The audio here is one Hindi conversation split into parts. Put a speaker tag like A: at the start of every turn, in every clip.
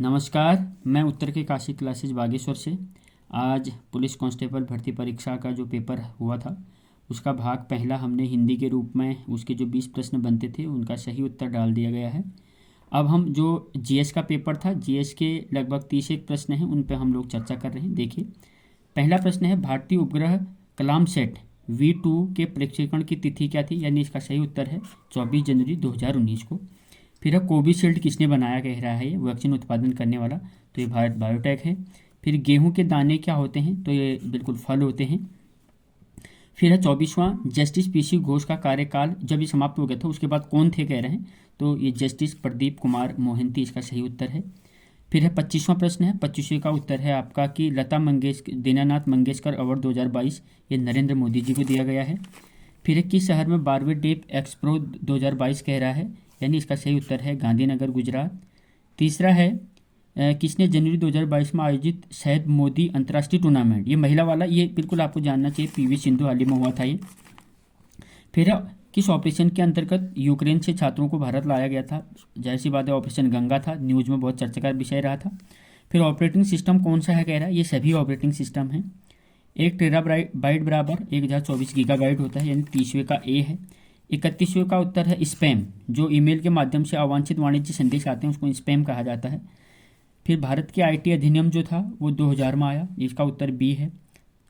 A: नमस्कार, मैं उत्तर के काशी क्लासेज बागेश्वर से। आज पुलिस कांस्टेबल भर्ती परीक्षा का जो पेपर हुआ था उसका भाग पहला हमने हिंदी के रूप में उसके जो 20 प्रश्न बनते थे उनका सही उत्तर डाल दिया गया है। अब हम जो जीएस का पेपर था, जीएस के लगभग 31 प्रश्न हैं, उन पर हम लोग चर्चा कर रहे हैं। देखिए, पहला प्रश्न है, भारतीय उपग्रह कलाम सेट V2 के प्रक्षेपण की तिथि क्या थी? यानी इसका सही उत्तर है 24 जनवरी 2019 को। फिर है, कोविशील्ड किसने बनाया कह रहा है, ये वैक्सीन उत्पादन करने वाला, तो ये भारत बायोटेक है। फिर गेहूं के दाने क्या होते हैं? तो ये बिल्कुल फल होते हैं। फिर है 24वां, जस्टिस पीसी घोष का कार्यकाल जब ये समाप्त हो गया था उसके बाद कौन थे कह रहे हैं, तो ये जस्टिस प्रदीप कुमार मोहंती इसका सही उत्तर है। फिर है 25वां प्रश्न है, 25वें का उत्तर है आपका कि लता मंगेशकर दीनानाथ मंगेशकर अवार्ड 2022 ये नरेंद्र मोदी जी को दिया गया है। फिर है, किस शहर में 12वीं डेप एक्सप्रो 2022 कह रहा है, यानी इसका सही उत्तर है गांधीनगर, गुजरात। तीसरा है, किसने जनवरी 2022 में आयोजित शहद मोदी अंतर्राष्ट्रीय टूर्नामेंट, ये महिला वाला, ये बिल्कुल आपको जानना चाहिए, पीवी सिंधु हाल ही में हुआ था ये। फिर है, किस ऑपरेशन के अंतर्गत यूक्रेन से छात्रों को भारत लाया गया था? जाहिर सी बात है ऑपरेशन गंगा था, न्यूज़ में बहुत चर्चा का विषय रहा था। फिर ऑपरेटिंग सिस्टम कौन सा है कह रहा है, ये सभी ऑपरेटिंग सिस्टम हैं। 1 टेराबाइट बराबर 1024 गीगाबाइट होता है, यानी 30वें का ए है। 31वें का उत्तर है स्पैम, जो ईमेल के माध्यम से अवांछित वाणिज्य संदेश आते हैं उसको स्पैम कहा जाता है। फिर भारत के आईटी अधिनियम जो था वो 2000 में आया, इसका उत्तर बी है।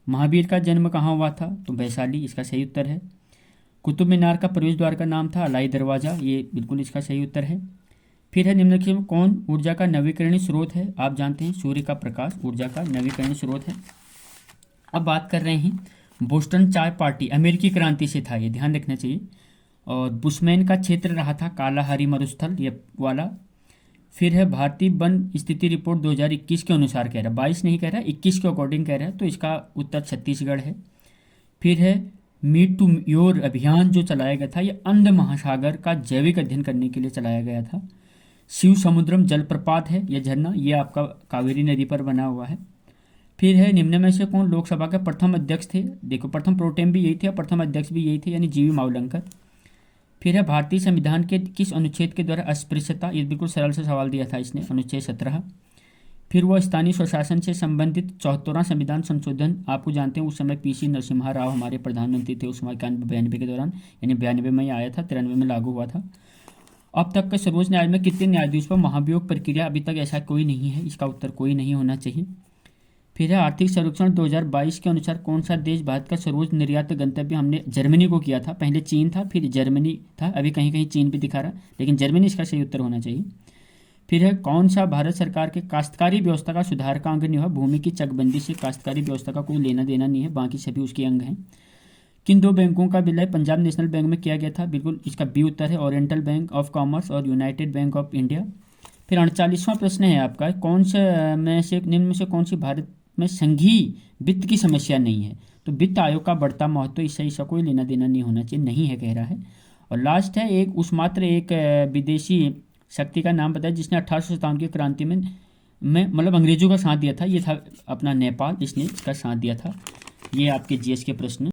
A: महावीर का जन्म कहाँ हुआ था? तो वैशाली, इसका सही उत्तर है। कुतुब मीनार का प्रवेश द्वार का नाम था अलाई दरवाज़ा, ये बिल्कुल इसका सही उत्तर है। फिर है, निम्नलिखित में कौन ऊर्जा का नवीकरणीय स्रोत है? आप जानते हैं सूर्य का प्रकाश ऊर्जा का नवीकरणीय स्रोत है। अब बात कर रहे हैं, बोस्टन चाय पार्टी अमेरिकी क्रांति से था, ये ध्यान रखना चाहिए। और बुशमैन का क्षेत्र रहा था कालाहारी मरुस्थल, ये वाला। फिर है, भारतीय वन स्थिति रिपोर्ट 2021 के अनुसार कह रहा है, 22 नहीं कह रहा है, 21 के अकॉर्डिंग कह रहा है, तो इसका उत्तर छत्तीसगढ़ है। फिर है, मीट टू योर अभियान जो चलाया गया था ये अंध महासागर का जैविक अध्ययन करने के लिए चलाया गया था। शिव समुद्रम जलप्रपात है ये झरना, ये आपका कावेरी नदी पर बना हुआ है। फिर है, निम्न में से कौन लोकसभा के प्रथम अध्यक्ष थे? देखो, प्रथम प्रोटेम भी यही थे और प्रथम अध्यक्ष भी यही थे, यानी जीवी मावलंकर। फिर है, भारतीय संविधान के किस अनुच्छेद के द्वारा अस्पृश्यता, ये बिल्कुल सरल से सवाल दिया था इसने, अनुच्छेद 17। फिर वह स्थानीय स्वशासन से संबंधित 74वां संविधान संशोधन, आपको जानते हैं उस समय पीसी नरसिम्हा राव हमारे प्रधानमंत्री थे उस समय 91-92 के दौरान, यानी 92 में ही आया था, 93 में लागू हुआ था। अब तक के सर्वोच्च न्यायालय में कितने न्यायाधीश पर महाभियोग प्रक्रिया? अभी तक ऐसा कोई नहीं है, इसका उत्तर कोई नहीं होना चाहिए। फिर है, आर्थिक सर्वेक्षण 2022 के अनुसार कौन सा देश भारत का सर्वोच्च निर्यात गंतव्य? हमने जर्मनी को किया था, पहले चीन था फिर जर्मनी था, अभी कहीं कहीं चीन भी दिखा रहा, लेकिन जर्मनी इसका सही उत्तर होना चाहिए। फिर है, कौन सा भारत सरकार के काश्तकारी व्यवस्था का सुधार का अंग नहीं हुआ? भूमि की चकबंदी से काश्तकारी व्यवस्था का कोई लेना देना नहीं है, बाकी सभी उसके अंग हैं। किन दो बैंकों का विलय पंजाब नेशनल बैंक में किया गया था? बिल्कुल इसका बी उत्तर है, ओरिएंटल बैंक ऑफ कॉमर्स और यूनाइटेड बैंक ऑफ इंडिया। फिर 48वां प्रश्न है आपका, कौन से में से निम्न में से कौन सी भारत में संघीय वित्त की समस्या नहीं है? तो वित्त आयोग का बढ़ता महत्व, इससे कोई लेना देना नहीं होना चाहिए, नहीं है कह रहा है। और लास्ट है, एक उसमात्र एक विदेशी शक्ति का नाम बताया जिसने 1857 की क्रांति में मतलब अंग्रेजों का साथ दिया था, ये था अपना नेपाल, इसने इसका साथ दिया था। ये आपके जीएस के प्रश्न।